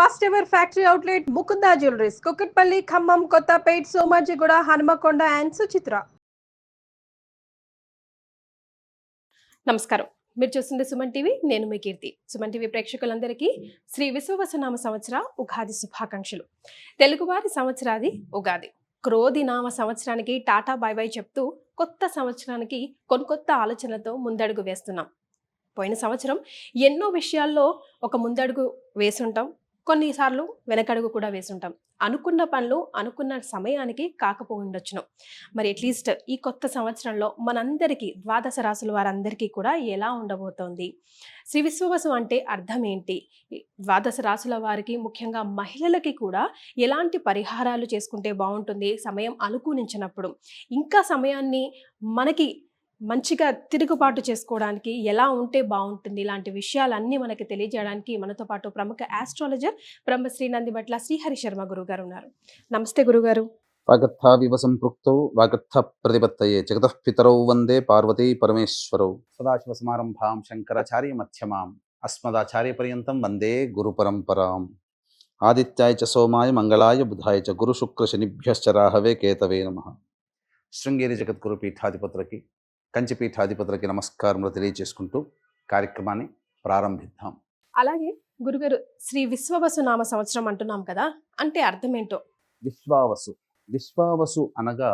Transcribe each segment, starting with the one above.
First ever factory outlet Mukunda jewelleries, Kukatpally, Khammam, Kothapet, Somajiguda, Hanumakonda and Suchitra. నమస్కారం, మీరు చూస్తుంది సుమన్ టీవీ. నేను మీ కీర్తి. సుమన్ టీవీ ప్రేక్షకులందరికీ శ్రీ విశ్వవసునామ సంవత్సర ఉగాది శుభాకాంక్షలు. తెలుగువారి సంవత్సరాది ఉగాది. క్రోధి నామ సంవత్సరానికి టాటా బై బై చెప్తూ కొత్త సంవత్సరానికి కొత్త ఆలోచనలతో ముందడుగు వేస్తున్నాం. పోయిన సంవత్సరం ఎన్నో విషయాల్లో ఒక ముందడుగు వేసుంటాం, కొన్నిసార్లు వెనకడుగు కూడా వేసుంటాం. అనుకున్న పనులు అనుకున్న సమయానికి కాకపోయిండొచ్చును. మరి అట్లీస్ట్ ఈ కొత్త సంవత్సరంలో మనందరికీ ద్వాదశ రాశుల వారందరికీ కూడా ఎలా ఉండబోతోంది, శ్రీ విశ్వవసు అంటే అర్థం ఏంటి, ద్వాదశ రాశుల వారికి ముఖ్యంగా మహిళలకి కూడా ఎలాంటి పరిహారాలు చేసుకుంటే బాగుంటుంది, సమయం అనుకూలించినప్పుడు ఇంకా సమయాన్ని మనకి మంచిగా తిరుగుబాటు చేసుకోవడానికి ఎలా ఉంటే బాగుంటుంది, ఇలాంటి విషయాలన్నీ మనకి తెలియజేయడానికి మనతో పాటు ప్రముఖ ఆస్ట్రాలజర్ బ్రహ్మశ్రీ నందిబట్ల శ్రీహరి శర్మ గురుగారు ఉన్నారు. నమస్తే గురుగారు. వాగర్థావివ సంపృక్తౌ వాగర్థ ప్రతిపత్తయే జగతః పితరౌ వందే పార్వతీ పరమేశ్వరౌ. సదాశివ సమారంభాం శంకరాచార్య మధ్యమాం అస్మదాచార్య పర్యంతం వందే గురు పరంపరాం. ఆదిత్యాయ చ సోమాయ మంగళాయ బుధాయ చ గురు శుక్ర శనిభ్యశ్చ రాహవే కేతవే నమః. శృంగేరి జగద్గురు పీఠాధిపతులకి, కంచి పీఠాధిపతులకి నమస్కారములు తెలియజేసుకుంటూ కార్యక్రమాన్ని ప్రారంభిద్దాం. అలాగే గురుగారు, శ్రీ విశ్వవసు నామ సంవత్సరం అంటున్నాం కదా, అంటే అర్థం ఏంటో? విశ్వావసు, విశ్వావసు అనగా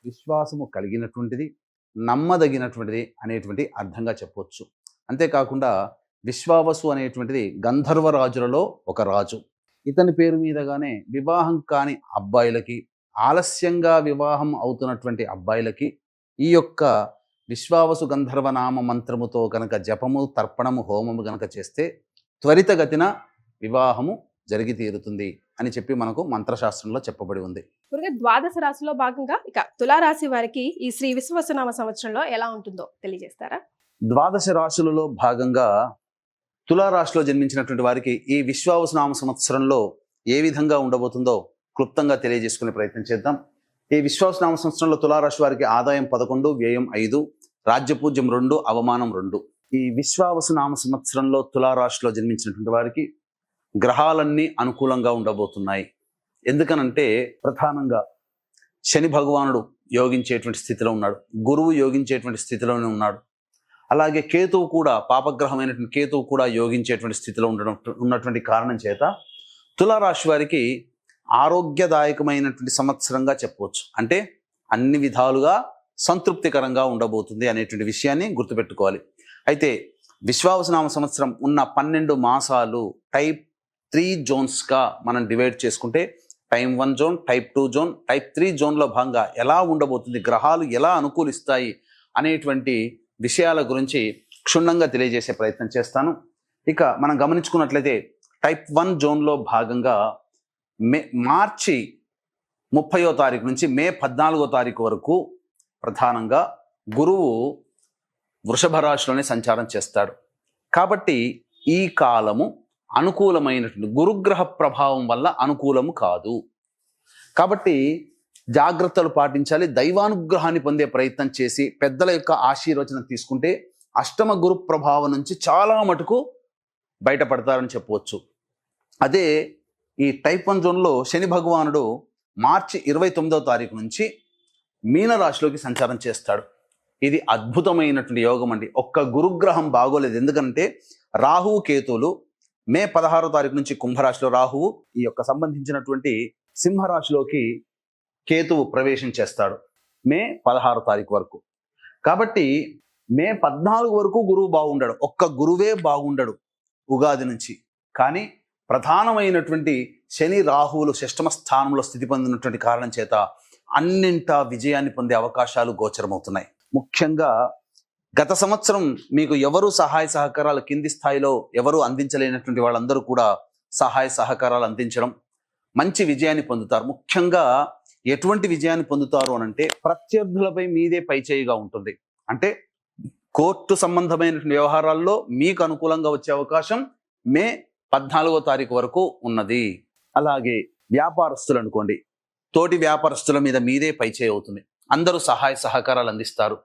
విశ్వాసము కలిగినటువంటిది, నమ్మదగినటువంటిది అనేటువంటి అర్థంగా చెప్పవచ్చు. అంతేకాకుండా విశ్వావసు అనేటువంటిది గంధర్వరాజులలో ఒక రాజు. ఇతని పేరు మీదగానే వివాహం కాని అబ్బాయిలకి, ఆలస్యంగా వివాహం అవుతున్నటువంటి అబ్బాయిలకి ఈ యొక్క విశ్వావసు గంధర్వనామ మంత్రముతో కనుక జపము, తర్పణము, హోమము గనక చేస్తే త్వరితగతిన వివాహము జరిగి తీరుతుంది అని చెప్పి మనకు మంత్రశాస్త్రంలో చెప్పబడి ఉంది. ద్వాదశ రాశిలో భాగంగా ఇక తులారాశి వారికి ఈ శ్రీ విశ్వవసునామ సంవత్సరంలో ఎలా ఉంటుందో తెలియజేస్తారా? ద్వాదశ రాశులలో భాగంగా తులారాశిలో జన్మించినటువంటి వారికి ఈ విశ్వావసునామ సంవత్సరంలో ఏ విధంగా ఉండబోతుందో క్లుప్తంగా తెలియజేసుకునే ప్రయత్నం చేద్దాం. ఈ విశ్వావసునామ సంవత్సరంలో తులారాశి వారికి ఆదాయం 11, వ్యయం 5, రాజ్యపూజ్యం 2, అవమానం 2. ఈ విశ్వావసునామ సంవత్సరంలో తులారాశిలో జన్మించినటువంటి వారికి గ్రహాలన్నీ అనుకూలంగా ఉండబోతున్నాయి. ఎందుకనంటే ప్రధానంగా శని భగవానుడు యోగించేటువంటి స్థితిలో ఉన్నాడు, గురువు యోగించేటువంటి స్థితిలోనే ఉన్నాడు. అలాగే కేతువు కూడా, పాపగ్రహమైనటువంటి కేతువు కూడా యోగించేటువంటి స్థితిలో ఉన్నటువంటి కారణం చేత తులారాశి వారికి ఆరోగ్యదాయకమైనటువంటి సంవత్సరంగా చెప్పవచ్చు. అంటే అన్ని విధాలుగా సంతృప్తికరంగా ఉండబోతుంది అనేటువంటి విషయాన్ని గుర్తుపెట్టుకోవాలి. అయితే విశ్వావసునామ సంవత్సరం ఉన్న 12 మాసాలు టైప్ 3 జోన్స్గా మనం డివైడ్ చేసుకుంటే type 1 zone, type 2 zone, type 3 జోన్లో భాగంగా ఎలా ఉండబోతుంది, గ్రహాలు ఎలా అనుకూలిస్తాయి అనేటువంటి విషయాల గురించి క్షుణ్ణంగా తెలియజేసే ప్రయత్నం చేస్తాను. ఇక మనం గమనించుకున్నట్లయితే టైప్ 1 జోన్లో భాగంగా మార్చి 30వ తారీఖు నుంచి మే 14వ తారీఖు వరకు ప్రధానంగా గురువు వృషభ రాశిలోనే సంచారం చేస్తాడు. కాబట్టి ఈ కాలము అనుకూలమైనటువంటి గురుగ్రహ ప్రభావం వల్ల అనుకూలము కాదు. కాబట్టి జాగ్రత్తలు పాటించాలి. దైవానుగ్రహాన్ని పొందే ప్రయత్నం చేసి పెద్దల యొక్క ఆశీర్వచనం తీసుకుంటే అష్టమ గురు ప్రభావం నుంచి చాలా మటుకు బయటపడతారని చెప్పవచ్చు. అదే ఈ టైప్ 1 జోన్లో శని భగవానుడు మార్చి 29వ తారీఖు నుంచి మీనరాశిలోకి సంచారం చేస్తాడు. ఇది అద్భుతమైనటువంటి యోగం అండి. ఒక్క గురుగ్రహం బాగోలేదు. ఎందుకంటే రాహువు, కేతువులు మే 16వ తారీఖు నుంచి కుంభరాశిలో రాహువు, ఈ యొక్క సంబంధించినటువంటి సింహరాశిలోకి కేతువు ప్రవేశం చేస్తాడు మే 16వ తారీఖు వరకు. కాబట్టి మే 14 వరకు గురువు బాగుండడు, ఒక్క గురువే బాగుండడు ఉగాది నుంచి. కానీ ప్రధానమైనటువంటి శని, రాహువులు షష్టమ స్థానంలో స్థితి పొందినటువంటి కారణం చేత అన్నింటా విజయాన్ని పొందే అవకాశాలు గోచరమవుతున్నాయి. ముఖ్యంగా గత సంవత్సరం మీకు ఎవరు సహాయ సహకారాలు కింది స్థాయిలో ఎవరు అందించలేనటువంటి వాళ్ళందరూ కూడా సహాయ సహకారాలు అందించడం, మంచి విజయాన్ని పొందుతారు. ముఖ్యంగా ఎటువంటి విజయాన్ని పొందుతారు అనంటే ప్రత్యర్థులపై మీదే పైచేయిగా ఉంటుంది. అంటే కోర్టు సంబంధమైనటువంటి వ్యవహారాల్లో మీకు అనుకూలంగా వచ్చే అవకాశం మే 14వ తారీఖు వరకు ఉన్నది. అలాగే వ్యాపారస్తులు అనుకోండి, తోటి వ్యాపారస్తుల మీద మీదే పైచేయి అవుతుంది. అందరూ సహాయ సహకారాలు అందిస్తారు.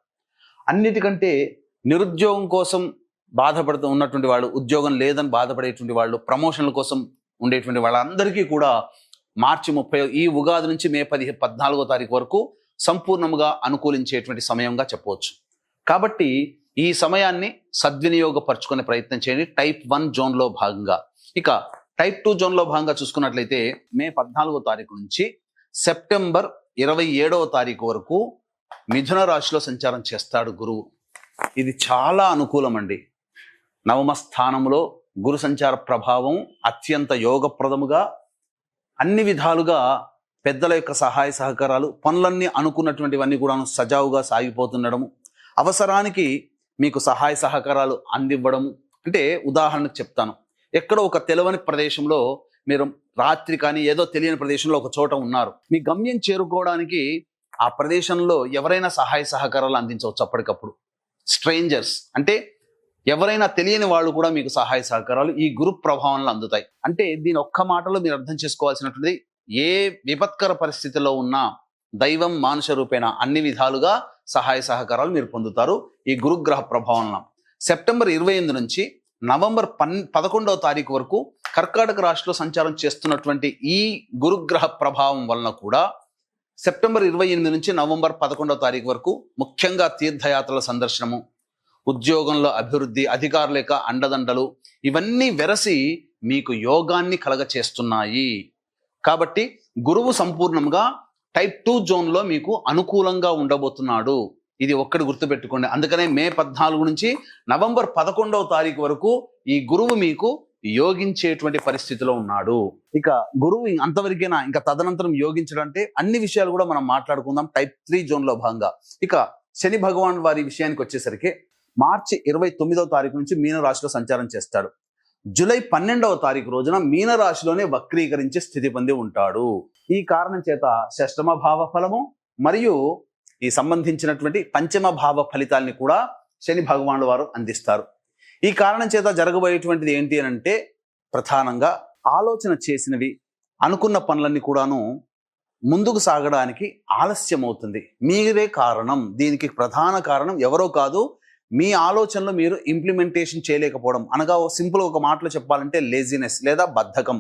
అన్నిటికంటే నిరుద్యోగం కోసం బాధపడుతూ ఉన్నటువంటి వాళ్ళు, ఉద్యోగం లేదని బాధపడేటువంటి వాళ్ళు, ప్రమోషన్ల కోసం ఉండేటువంటి వాళ్ళందరికీ కూడా మార్చి 30 ఈ ఉగాది నుంచి మే 14వ తారీఖు వరకు సంపూర్ణముగా అనుకూలించేటువంటి సమయంగా చెప్పవచ్చు. కాబట్టి ఈ సమయాన్ని సద్వినియోగపరచుకునే ప్రయత్నం చేయండి టైప్ 1 జోన్లో భాగంగా. ఇక టైప్ 2 జోన్లో భాగంగా చూసుకున్నట్లయితే మే 14వ తారీఖు నుంచి సెప్టెంబర్ 27వ తారీఖు వరకు మిథున రాశిలో సంచారం చేస్తాడు గురువు. ఇది చాలా అనుకూలం అండి. నవమ స్థానంలో గురు సంచార ప్రభావం అత్యంత యోగప్రదముగా, అన్ని విధాలుగా పెద్దల యొక్క సహాయ సహకారాలు, పనులన్నీ అనుకున్నటువంటివన్నీ కూడా సజావుగా సాగిపోతుండడము, అవసరానికి మీకు సహాయ సహకారాలు అందివ్వడము. అంటే ఉదాహరణకు చెప్తాను, ఎక్కడో ఒక తెలియని ప్రదేశంలో మీరు రాత్రి కానీ ఏదో తెలియని ప్రదేశంలో ఒక చోట ఉన్నారు. మీ గమ్యం చేరుకోవడానికి ఆ ప్రదేశంలో ఎవరైనా సహాయ సహకారాలు అందించవచ్చు. అప్పటికప్పుడు స్ట్రేంజర్స్ అంటే ఎవరైనా తెలియని వాళ్ళు కూడా మీకు సహాయ సహకారాలు ఈ గురు ప్రభావంలో అందుతాయి. అంటే దీని ఒక్క మాటలో మీరు అర్థం చేసుకోవాల్సినటువంటిది, ఏ విపత్కర పరిస్థితిలో ఉన్నా దైవం మానుష రూపేణ అన్ని విధాలుగా సహాయ సహకారాలు మీరు పొందుతారు ఈ గురుగ్రహ ప్రభావంలో. సెప్టెంబర్ 28 నుంచి నవంబర్ 11వ తారీఖు వరకు కర్కాటక రాశిలో సంచారం చేస్తున్నటువంటి ఈ గురుగ్రహ ప్రభావం వలన కూడా సెప్టెంబర్ 28 నుంచి నవంబర్ 11వ తారీఖు వరకు ముఖ్యంగా తీర్థయాత్రల సందర్శనము, ఉద్యోగంలో అభివృద్ధి, అధికారుల యొక్క అండదండలు ఇవన్నీ వెరసి మీకు యోగాన్ని కలగచేస్తున్నాయి. కాబట్టి గురువు సంపూర్ణంగా టైప్ 2 జోన్లో మీకు అనుకూలంగా ఉండబోతున్నాడు. ఇది ఒక్కటి గుర్తుపెట్టుకోండి. అందుకనే మే 14 నుంచి నవంబర్ 11వ తారీఖు వరకు ఈ గురువు మీకు యోగించేటువంటి పరిస్థితిలో ఉన్నాడు. ఇక గురువు అంతవరకేనా, ఇంకా తదనంతరం యోగించడం అంటే అన్ని విషయాలు కూడా మనం మాట్లాడుకుందాం టైప్ 3 జోన్లో భాగంగా. ఇక శని భగవాన్ వారి విషయానికి వచ్చేసరికి మార్చి 29వ తారీఖు నుంచి మీన రాశిలో సంచారం చేస్తాడు. జూలై 12వ తారీఖు రోజున మీన రాశిలోనే వక్రీకరించే స్థితి పొంది ఉంటాడు. ఈ కారణం చేత షష్టమ భావ ఫలము మరియు ఈ సంబంధించినటువంటి పంచమ భావ ఫలితాల్ని కూడా శని భగవానుడు వారు అందిస్తారు. ఈ కారణం చేత జరగబోయేటువంటిది ఏంటి అని అంటే, ప్రధానంగా ఆలోచన చేసినవి, అనుకున్న పనులన్నీ కూడాను ముందుకు సాగడానికి ఆలస్యం అవుతుంది. మీరే కారణం. దీనికి ప్రధాన కారణం ఎవరో కాదు, మీ ఆలోచనలు మీరు ఇంప్లిమెంటేషన్ చేయలేకపోవడం. అనగా సింపుల్ ఒక మాటలో చెప్పాలంటే లేజినెస్ లేదా బద్ధకం.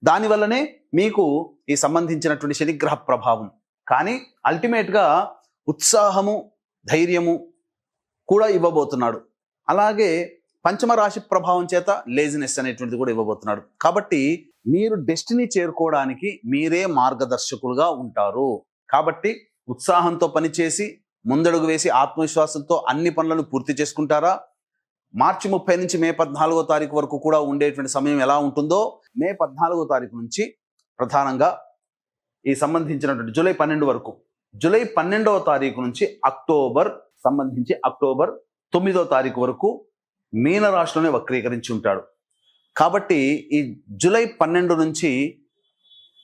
దానివల్లనే మీకు ఈ సంబంధించినటువంటి శనిగ్రహ ప్రభావం. కానీ అల్టిమేట్గా ఉత్సాహము, ధైర్యము కూడా ఇవ్వబోతున్నాడు. అలాగే పంచమ రాశి ప్రభావం చేత లేజినెస్ అనేటువంటిది కూడా ఇవ్వబోతున్నాడు. కాబట్టి మీరు డెస్టినీ చేరుకోవడానికి మీరే మార్గదర్శకులుగా ఉంటారు. కాబట్టి ఉత్సాహంతో పనిచేసి ముందడుగు వేసి ఆత్మవిశ్వాసంతో అన్ని పనులను పూర్తి చేసుకుంటారా? మార్చి 30 నుంచి మే 14వ తారీఖు వరకు కూడా ఉండేటువంటి సమయం ఎలా ఉంటుందో, మే 14వ తారీఖు నుంచి ప్రధానంగా ఈ సంబంధించినటువంటి జూలై 12 వరకు, జూలై 12వ తారీఖు నుంచి అక్టోబర్ 9వ తారీఖు వరకు మీన రాశిలోనే వక్రీకరించి ఉంటాడు. కాబట్టి ఈ జూలై 12 నుంచి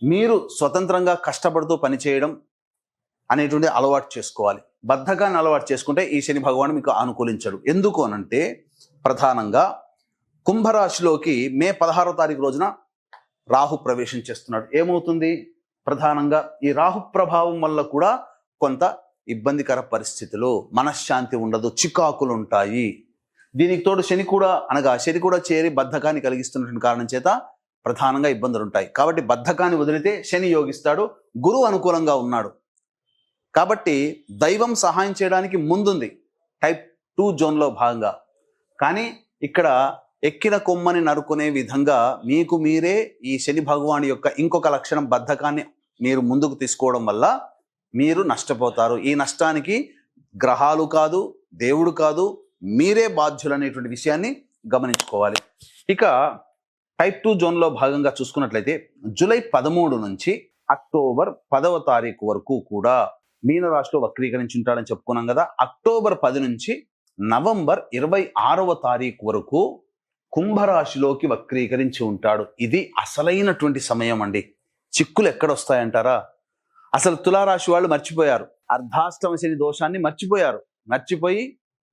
మీరు స్వతంత్రంగా కష్టపడుతూ పనిచేయడం అనేటువంటి అలవాటు చేసుకోవాలి. బద్ధకాన్ని అలవాటు చేసుకుంటే ఈ శని భగవాను మీకు అనుకూలించడు. ఎందుకు అనంటే, ప్రధానంగా కుంభరాశిలోకి మే 16వ తారీఖు రోజున రాహు ప్రవేశం చేస్తున్నాడు. ఏమవుతుంది? ప్రధానంగా ఈ రాహు ప్రభావం వల్ల కూడా కొంత ఇబ్బందికర పరిస్థితులు, మనశ్శాంతి ఉండదు, చికాకులు ఉంటాయి. దీనికి తోడు శని కూడా చేరి బద్ధకాన్ని కలిగిస్తున్నటువంటి కారణం చేత ప్రధానంగా ఇబ్బందులు ఉంటాయి. కాబట్టి బద్ధకాన్ని వదిలితే శని యోగిస్తాడు, గురువు అనుకూలంగా ఉన్నాడు. కాబట్టి దైవం సహాయం చేయడానికి ముందుంది టైప్ 2 జోన్లో భాగంగా. కానీ ఇక్కడ ఎక్కిన కొమ్మని నరుకునే విధంగా మీకు మీరే ఈ శని భగవాన్ యొక్క ఇంకొక లక్షణం, బద్ధకాన్ని మీరు ముందుకు తీసుకోవడం వల్ల మీరు నష్టపోతారు. ఈ నష్టానికి గ్రహాలు కాదు, దేవుడు కాదు, మీరే బాధ్యులు అనేటువంటి విషయాన్ని గమనించుకోవాలి. ఇక టైప్ 2 జోన్లో భాగంగా చూసుకున్నట్లయితే జూలై 13 నుంచి అక్టోబర్ 10వ తారీఖు వరకు కూడా మీన రాశిలో వక్రీకరించి ఉంటాడని చెప్పుకున్నాం కదా. అక్టోబర్ 10 నుంచి నవంబర్ 26వ తారీఖు వరకు కుంభరాశిలోకి వక్రీకరించి ఉంటాడు. ఇది అసలైనటువంటి సమయం అండి. చిక్కులు ఎక్కడొస్తాయంటారా? అసలు తులారాశి వాళ్ళు మర్చిపోయారు, అర్ధాష్టమ శని దోషాన్ని మర్చిపోయి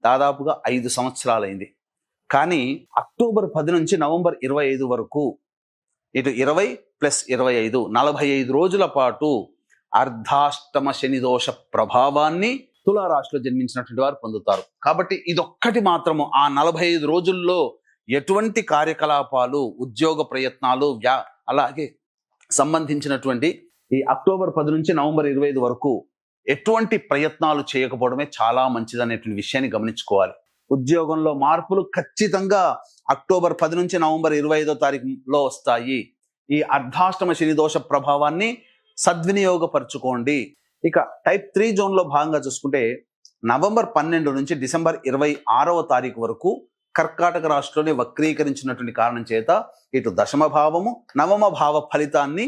దాదాపుగా 5 సంవత్సరాలైంది. కానీ అక్టోబర్ 10 నుంచి నవంబర్ 25 వరకు, ఇటు 20 + 25 45 రోజుల పాటు అర్ధాష్టమ శని దోష ప్రభావాన్ని తులారాశిలో జన్మించినటువంటి వారు పొందుతారు. కాబట్టి ఇదొక్కటి మాత్రము ఆ 45 రోజుల్లో ఎటువంటి కార్యకలాపాలు, ఉద్యోగ ప్రయత్నాలు, అలాగే సంబంధించినటువంటి ఈ అక్టోబర్ 10 నుంచి నవంబర్ 25 వరకు ఎటువంటి ప్రయత్నాలు చేయకపోవడమే చాలా మంచిదనేటువంటి విషయాన్ని గమనించుకోవాలి. ఉద్యోగంలో మార్పులు ఖచ్చితంగా అక్టోబర్ 10 నుంచి నవంబర్ 25వ తారీఖులో వస్తాయి. ఈ అర్ధాష్టమ శని దోష ప్రభావాన్ని సద్వినియోగపరచుకోండి. ఇక టైప్ 3 జోన్లో భాగంగా చూసుకుంటే నవంబర్ 12 నుంచి డిసెంబర్ 26వ తారీఖు వరకు కర్కాటక రాశిలోనే వక్రీకరించినటువంటి కారణం చేత ఇటు దశమ భావము, నవమ భావ ఫలితాన్ని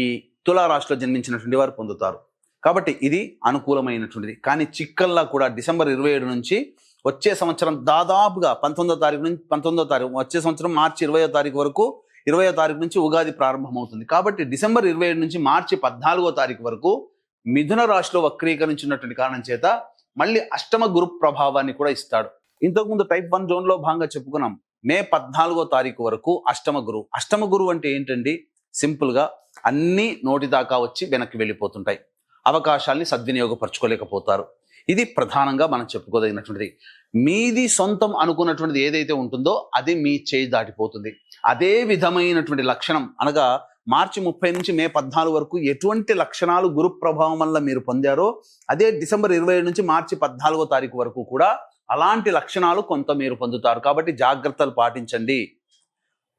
ఈ తులారాశిలో జన్మించినటువంటి వారు పొందుతారు. కాబట్టి ఇది అనుకూలమైనటువంటిది. కానీ చిక్కల్లా కూడా డిసెంబర్ 27 నుంచి వచ్చే సంవత్సరం దాదాపుగా 19వ తారీఖు వచ్చే సంవత్సరం మార్చి 20వ తారీఖు వరకు, 20వ తారీఖు నుంచి ఉగాది ప్రారంభమవుతుంది. కాబట్టి డిసెంబర్ 27 నుంచి మార్చి 14వ తారీఖు వరకు మిథున రాశిలో వక్రీకరించినటువంటి కారణం చేత మళ్ళీ అష్టమ గురు ప్రభావాన్ని కూడా ఇస్తాడు. ఇంతకుముందు టైప్ 1 జోన్లో భాగంగా చెప్పుకున్నాం. మే 14వ తారీఖు వరకు అష్టమ గురువు అంటే ఏంటండి? సింపుల్గా అన్నీ నోటి దాకా వచ్చి వెనక్కి వెళ్ళిపోతుంటాయి. అవకాశాల్ని సద్వినియోగపరచుకోలేకపోతారు. ఇది ప్రధానంగా మనం చెప్పుకోదగినటువంటిది. మీది సొంతం అనుకున్నటువంటిది ఏదైతే ఉంటుందో అది మీ చేయి దాటిపోతుంది. అదే విధమైనటువంటి లక్షణం అనగా మార్చి 30 నుంచి మే 14 వరకు ఎటువంటి లక్షణాలు గురు ప్రభావం వల్ల మీరు పొందారో అదే డిసెంబర్ 27 నుంచి మార్చి 14వ తారీఖు వరకు కూడా అలాంటి లక్షణాలు కొంత మీరు పొందుతారు. కాబట్టి జాగ్రత్తలు పాటించండి.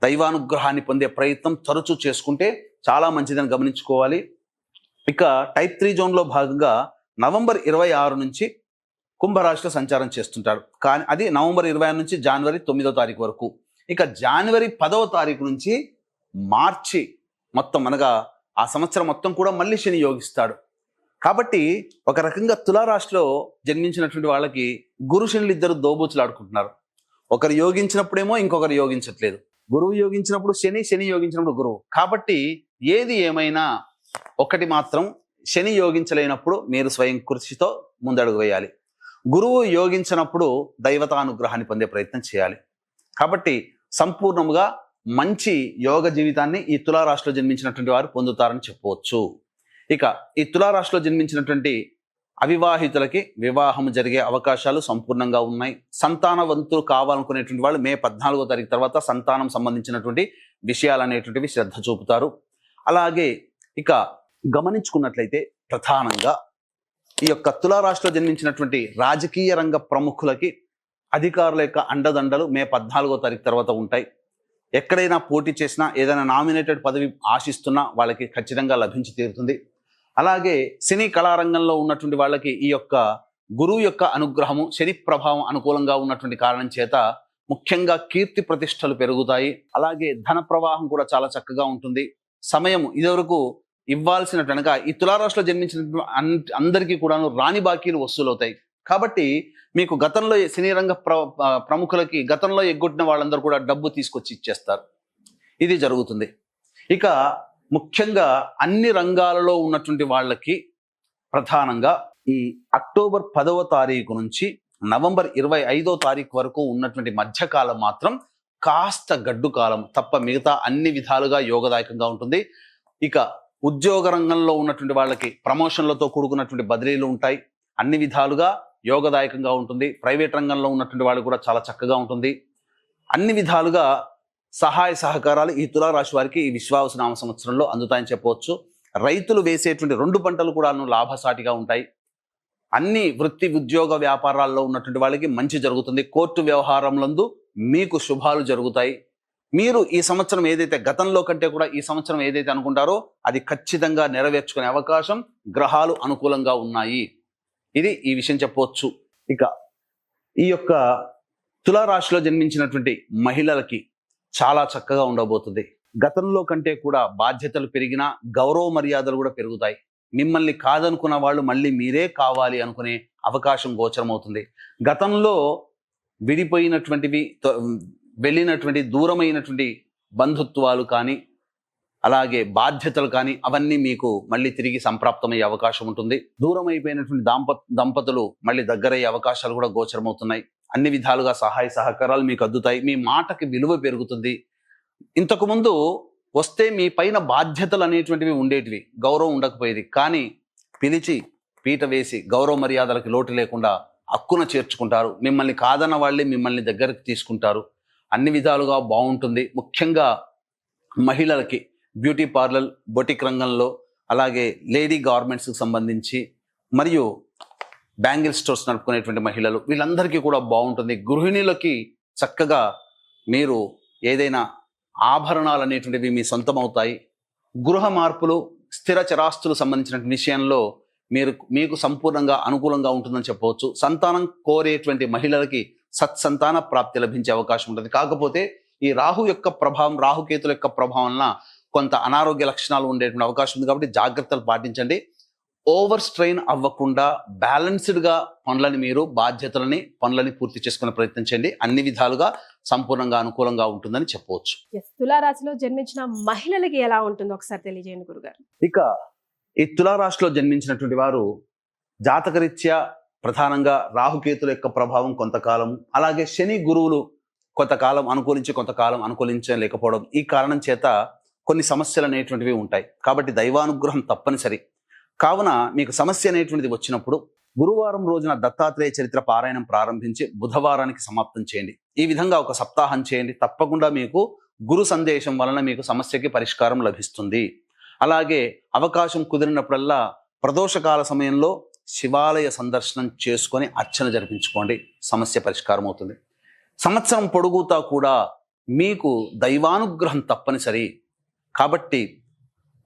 దైవానుగ్రహాన్ని పొందే ప్రయత్నం తరచూ చేసుకుంటే చాలా మంచిదని గమనించుకోవాలి. ఇక టైప్ 3 జోన్లో భాగంగా నవంబర్ 26 నుంచి కుంభరాశిలో సంచారం చేస్తుంటాడు. కానీ అది నవంబర్ 26 నుంచి జనవరి 9వ తారీఖు వరకు. ఇక జనవరి 10వ తారీఖు నుంచి మార్చి మొత్తం అనగా ఆ సంవత్సరం మొత్తం కూడా మళ్ళీ శని యోగిస్తాడు. కాబట్టి ఒక రకంగా తులారాశిలో జన్మించినటువంటి వాళ్ళకి గురు శనులు ఇద్దరు దోబూచులాడుకుంటున్నారు. ఒకరు యోగించినప్పుడేమో ఇంకొకరు యోగించట్లేదు. గురువు యోగించినప్పుడు శని, శని యోగించినప్పుడు గురువు. కాబట్టి ఏది ఏమైనా ఒకటి మాత్రం, శని యోగించలేనప్పుడు మీరు స్వయం కృషితో ముందడుగు వేయాలి. గురువు యోగించినప్పుడు దైవతానుగ్రహాన్ని పొందే ప్రయత్నం చేయాలి. కాబట్టి సంపూర్ణముగా మంచి యోగ జీవితాన్ని ఈ తులారాశిలో జన్మించినటువంటి వారు పొందుతారని చెప్పవచ్చు. ఇక ఈ తులారాశిలో జన్మించినటువంటి అవివాహితులకి వివాహం జరిగే అవకాశాలు సంపూర్ణంగా ఉన్నాయి. సంతానవంతులు కావాలనుకునేటువంటి వాళ్ళు మే 14వ తారీఖు తర్వాత సంతానం సంబంధించినటువంటి విషయాలు అనేటువంటివి శ్రద్ధ చూపుతారు. అలాగే ఇక గమనించుకున్నట్లయితే ప్రధానంగా ఈ యొక్క తులారాశిలో జన్మించినటువంటి రాజకీయ రంగ ప్రముఖులకి అధికారుల యొక్క అండదండలు మే 14వ తారీఖు తర్వాత ఉంటాయి. ఎక్కడైనా పోటీ చేసినా, ఏదైనా నామినేటెడ్ పదవి ఆశిస్తున్నా వాళ్ళకి ఖచ్చితంగా లభించి తీరుతుంది. అలాగే సినీ కళారంగంలో ఉన్నటువంటి వాళ్ళకి ఈ యొక్క గురువు యొక్క అనుగ్రహము, శని ప్రభావం అనుకూలంగా ఉన్నటువంటి కారణం చేత ముఖ్యంగా కీర్తి ప్రతిష్టలు పెరుగుతాయి. అలాగే ధన ప్రవాహం కూడా చాలా చక్కగా ఉంటుంది. సమయం ఇదివరకు ఇవ్వాల్సినట్టుగా ఈ తులారాశిలో జన్మించిన అందరికీ కూడాను రాని బాకీలు వసూలవుతాయి. కాబట్టి మీకు గతంలో సినీ రంగ ప్రముఖులకి గతంలో ఎగ్గొట్టిన వాళ్ళందరూ కూడా డబ్బు తీసుకొచ్చి ఇచ్చేస్తారు. ఇది జరుగుతుంది. ఇక ముఖ్యంగా అన్ని రంగాలలో ఉన్నటువంటి వాళ్ళకి ప్రధానంగా ఈ అక్టోబర్ 10వ తారీఖు నుంచి నవంబర్ 25వ తారీఖు వరకు ఉన్నటువంటి మధ్యకాలం మాత్రం కాస్త గడ్డు కాలం తప్ప మిగతా అన్ని విధాలుగా యోగదాయకంగా ఉంటుంది. ఇక ఉద్యోగ రంగంలో ఉన్నటువంటి వాళ్ళకి ప్రమోషన్లతో కూడుకున్నటువంటి బదిలీలు ఉంటాయి. అన్ని విధాలుగా యోగదాయకంగా ఉంటుంది. ప్రైవేట్ రంగంలో ఉన్నటువంటి వాళ్ళు కూడా చాలా చక్కగా ఉంటుంది. అన్ని విధాలుగా సహాయ సహకారాలు ఈ తులారాశి వారికి ఈ విశ్వావసునామ సంవత్సరంలో అందుతాయని చెప్పవచ్చు. రైతులు వేసేటువంటి 2 పంటలు కూడా లాభసాటిగా ఉంటాయి. అన్ని వృత్తి ఉద్యోగ వ్యాపారాల్లో ఉన్నటువంటి వాళ్ళకి మంచి జరుగుతుంది. కోర్టు వ్యవహారంలందు మీకు శుభాలు జరుగుతాయి. మీరు ఈ సంవత్సరం ఏదైతే గతంలో కంటే కూడా ఈ సంవత్సరం ఏదైతే అనుకుంటారో అది ఖచ్చితంగా నెరవేర్చుకునే అవకాశం గ్రహాలు అనుకూలంగా ఉన్నాయి. ఇది ఈ విషయం చెప్పవచ్చు. ఇక ఈ యొక్క తులారాశిలో జన్మించినటువంటి మహిళలకి చాలా చక్కగా ఉండబోతుంది. గతంలో కంటే కూడా బాధ్యతలు పెరిగినా గౌరవ మర్యాదలు కూడా పెరుగుతాయి. మిమ్మల్ని కాదనుకున్న వాళ్ళు మళ్ళీ మీరే కావాలి అనుకునే అవకాశం గోచరమవుతుంది. గతంలో విడిపోయినటువంటివి, వెళ్ళినటువంటి దూరమైనటువంటి బంధుత్వాలు కానీ అలాగే బాధ్యతలు కానీ అవన్నీ మీకు మళ్ళీ తిరిగి సంప్రాప్తమయ్యే అవకాశం ఉంటుంది. దూరం అయిపోయినటువంటి దంపతులు మళ్ళీ దగ్గరయ్యే అవకాశాలు కూడా గోచరమవుతున్నాయి. అన్ని విధాలుగా సహాయ సహకారాలు మీకు అందుతాయి. మీ మాటకి విలువ పెరుగుతుంది. ఇంతకు ముందు వస్తే మీ పైన బాధ్యతలు అనేటువంటివి ఉండేటివి, గౌరవం ఉండకపోయేది. కానీ పిలిచి పీట వేసి గౌరవ మర్యాదలకి లోటు లేకుండా హక్కున చేర్చుకుంటారు. మిమ్మల్ని కాదన్న వాళ్ళే మిమ్మల్ని దగ్గరికి తీసుకుంటారు. అన్ని విధాలుగా బాగుంటుంది. ముఖ్యంగా మహిళలకి బ్యూటీ పార్లర్, బొటిక్ రంగంలో, అలాగే లేడీ గార్మెంట్స్కి సంబంధించి మరియు బ్యాంగిల్ స్టోర్స్ నడుపుకునేటువంటి మహిళలు, వీళ్ళందరికీ కూడా బాగుంటుంది. గృహిణులకి చక్కగా మీరు ఏదైనా ఆభరణాలు అనేటువంటివి మీ సొంతం అవుతాయి. గృహ మార్పులు, స్థిర చరాస్తులు సంబంధించిన విషయంలో మీకు సంపూర్ణంగా అనుకూలంగా ఉంటుందని చెప్పవచ్చు. సంతానం కోరేటువంటి మహిళలకి సత్సంతాన ప్రాప్తి లభించే అవకాశం ఉంటుంది. కాకపోతే ఈ రాహు యొక్క ప్రభావం, రాహుకేతుల యొక్క ప్రభావం వలన కొంత అనారోగ్య లక్షణాలు ఉండేటువంటి అవకాశం ఉంది. కాబట్టి జాగ్రత్తలు పాటించండి. ఓవర్ స్ట్రెయిన్ అవ్వకుండా బ్యాలెన్స్డ్గా పనులని పూర్తి చేసుకునే ప్రయత్నం చేయండి. అన్ని విధాలుగా సంపూర్ణంగా అనుకూలంగా ఉంటుందని చెప్పవచ్చు. తులారాశిలో జన్మించిన మహిళలకి ఎలా ఉంటుందో ఒకసారి తెలియజేయండి గురుగారు. ఇక ఈ తులారాశిలో జన్మించినటువంటి వారు జాతకరీత్యా ప్రధానంగా రాహుకేతుల యొక్క ప్రభావం కొంతకాలం, అలాగే శని గురువులు కొంతకాలం అనుకూలించి కొంతకాలం అనుకూలించలేకపోవడం, ఈ కారణం చేత కొన్ని సమస్యలు అనేటువంటివి ఉంటాయి. కాబట్టి దైవానుగ్రహం తప్పనిసరి. కావున మీకు సమస్య అనేటువంటిది వచ్చినప్పుడు గురువారం రోజున దత్తాత్రేయ చరిత్ర పారాయణం ప్రారంభించి బుధవారానికి సమాప్తం చేయండి. ఈ విధంగా ఒక సప్తాహం చేయండి. తప్పకుండా మీకు గురు సందేశం వలన మీకు సమస్యకి పరిష్కారం లభిస్తుంది. అలాగే అవకాశం కుదిరినప్పుడల్లా ప్రదోషకాల సమయంలో శివాలయ సందర్శనం చేసుకొని అర్చన జరిపించుకోండి. సమస్య పరిష్కారం అవుతుంది. సంవత్సరం పొడుగుతా కూడా మీకు దైవానుగ్రహం తప్పనిసరి. కాబట్టి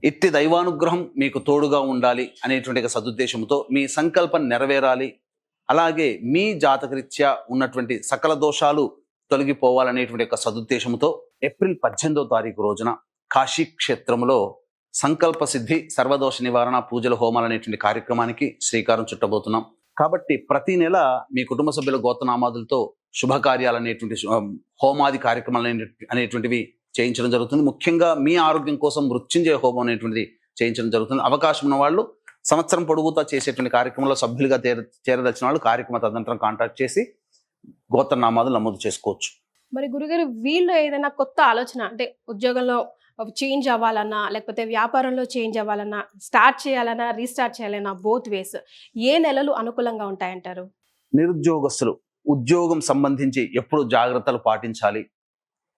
ఇట్టి దైవానుగ్రహం మీకు తోడుగా ఉండాలి అనేటువంటి సదుద్దేశంతో మీ సంకల్పం నెరవేరాలి. అలాగే మీ జాతకరీత్యా ఉన్నటువంటి సకల దోషాలు తొలగిపోవాలనేటువంటి సదుద్దేశంతో ఏప్రిల్ 18వ తారీఖు రోజున కాశీ క్షేత్రంలో సంకల్ప సిద్ధి సర్వదోష నివారణ పూజల హోమాలు అనేటువంటి కార్యక్రమానికి శ్రీకారం చుట్టబోతున్నాం. కాబట్టి ప్రతి నెల మీ కుటుంబ సభ్యుల గోత్రనామాదులతో శుభకార్యాలు అనేటువంటి హోమాది కార్యక్రమాలు అనేటువంటివి చేయించడం జరుగుతుంది. ముఖ్యంగా మీ ఆరోగ్యం కోసం మృత్యుంజయ హోమం అనేటువంటిది చేయించడం జరుగుతుంది. అవకాశం ఉన్న వాళ్ళు సంవత్సరం పొడుగుతా చేసేటువంటి కార్యక్రమంలో సభ్యులుగా చేరదలిచిన వాళ్ళు కార్యక్రమ తదనంతరం కాంటాక్ట్ చేసి గోత్రనామాదులు నమోదు చేసుకోవచ్చు. మరి గురుగారు, వీళ్ళు ఏదైనా కొత్త ఆలోచన అంటే ఉద్యోగంలో చేంజ్ అవ్వాలన్నా, లేకపోతే వ్యాపారంలో చేంజ్ అవ్వాలన్నా, స్టార్ట్ చేయాలన్నా, రీస్టార్ట్ చేయాలన్నా, బోత్ వేస్ ఏ నెలలు అనుకూలంగా ఉంటాయంటారు? నిరుద్యోగస్తులు ఉద్యోగం సంబంధించి ఎప్పుడు జాగ్రత్తలు పాటించాలి,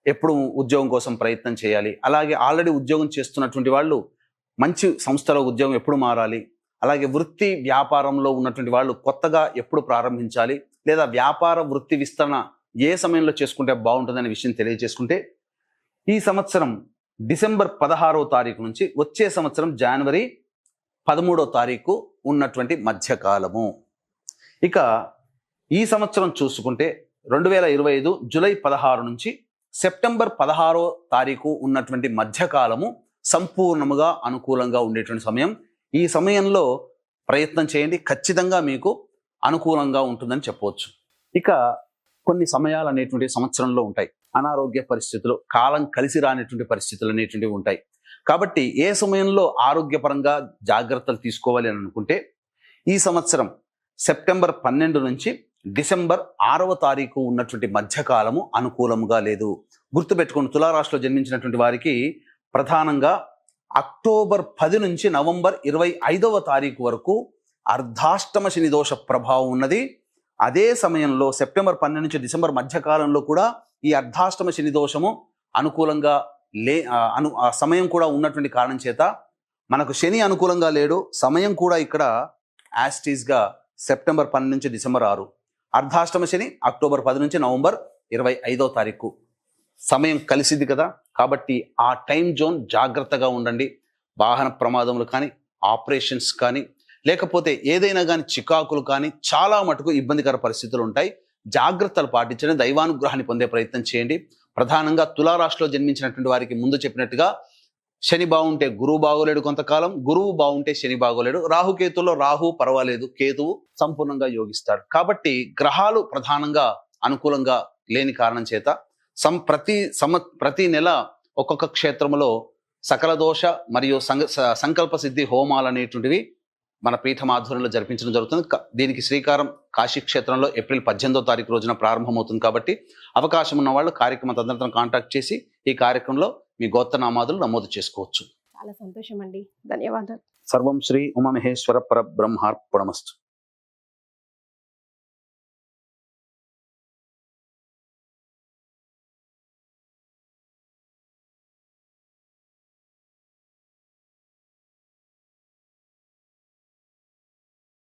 ఎప్పుడు ఉద్యోగం కోసం ప్రయత్నం చేయాలి. అలాగే ఆల్రెడీ ఉద్యోగం చేస్తున్నటువంటి వాళ్ళు మంచి సంస్థలో ఉద్యోగం ఎప్పుడు మారాలి, అలాగే వృత్తి వ్యాపారంలో ఉన్నటువంటి వాళ్ళు కొత్తగా ఎప్పుడు ప్రారంభించాలి, లేదా వ్యాపార వృత్తి విస్తరణ ఏ సమయంలో చేసుకుంటే బాగుంటుందనే విషయం తెలియజేసుకుంటే, ఈ సంవత్సరం డిసెంబర్ 16వ తారీఖు నుంచి వచ్చే సంవత్సరం జనవరి 13వ తారీఖు ఉన్నటువంటి మధ్యకాలము. ఇక ఈ సంవత్సరం చూసుకుంటే 2025 జూలై 16 నుంచి సెప్టెంబర్ 16వ తారీఖు ఉన్నటువంటి మధ్యకాలము సంపూర్ణముగా అనుకూలంగా ఉండేటువంటి సమయం. ఈ సమయంలో ప్రయత్నం చేయండి, ఖచ్చితంగా మీకు అనుకూలంగా ఉంటుందని చెప్పవచ్చు. ఇక కొన్ని సమయాలు అనేటువంటి సంవత్సరంలో ఉంటాయి. అనారోగ్య పరిస్థితులు, కాలం కలిసి రానటువంటి పరిస్థితులు అనేటువంటివి ఉంటాయి. కాబట్టి ఏ సమయంలో ఆరోగ్యపరంగా జాగ్రత్తలు తీసుకోవాలి అని అనుకుంటే, ఈ సంవత్సరం సెప్టెంబర్ 12 నుంచి డిసెంబర్ 6వ తారీఖు ఉన్నటువంటి మధ్యకాలము అనుకూలముగా లేదు. గుర్తుపెట్టుకోండి, తులారాశిలో జన్మించినటువంటి వారికి ప్రధానంగా అక్టోబర్ 10 నుంచి నవంబర్ 25వ తారీఖు వరకు అర్ధాష్టమ శని దోష ప్రభావం ఉన్నది. అదే సమయంలో సెప్టెంబర్ 12 నుంచి డిసెంబర్ మధ్యకాలంలో కూడా ఈ అర్ధాష్టమ శని దోషము అనుకూలంగా ఆ సమయం కూడా ఉన్నటువంటి కారణం చేత మనకు శని అనుకూలంగా లేడు. సమయం కూడా ఇక్కడ యాస్టీస్గా సెప్టెంబర్ 12 నుంచి డిసెంబర్ 6, అర్ధాష్టమ శని అక్టోబర్ 10 నుంచి నవంబర్ 25వ తారీఖు సమయం కలిసిది కదా. కాబట్టి ఆ టైం జోన్ జాగ్రత్తగా ఉండండి. వాహన ప్రమాదములు కానీ, ఆపరేషన్స్ కానీ, లేకపోతే ఏదైనా కానీ చికాకులు కానీ చాలా మటుకు ఇబ్బందికర పరిస్థితులు ఉంటాయి. జాగ్రత్తలు పాటించండి, దైవానుగ్రహాన్ని పొందే ప్రయత్నం చేయండి. ప్రధానంగా తులారాశిలో జన్మించినటువంటి వారికి ముందు చెప్పినట్టుగా శని బాగుంటే గురువు బాగోలేడు కొంతకాలం, గురువు బాగుంటే శని బాగోలేడు. రాహుకేతుల్లో రాహు పర్వాలేదు, కేతువు సంపూర్ణంగా యోగిస్తాడు. కాబట్టి గ్రహాలు ప్రధానంగా అనుకూలంగా లేని కారణం చేత ప్రతి నెల ఒక్కొక్క క్షేత్రంలో సకల దోష మరియు సంకల్ప సిద్ధి హోమాలు అనేటువంటివి మన పీఠం ఆధ్వర్యంలో జరిపించడం జరుగుతుంది. దీనికి శ్రీకారం కాశీ క్షేత్రంలో ఏప్రిల్ 18వ తారీఖు రోజున ప్రారంభమవుతుంది. కాబట్టి అవకాశం ఉన్న వాళ్ళు కార్యక్రమ తదనంతరం కాంటాక్ట్ చేసి ఈ కార్యక్రమంలో మీ గోత్రనామాదులు నమోదు చేసుకోవచ్చు. చాలా సంతోషం అండి, ధన్యవాదాలు. సర్వం శ్రీ ఉమామహేశ్వర పరబ్రహ్మార్పణమస్తు.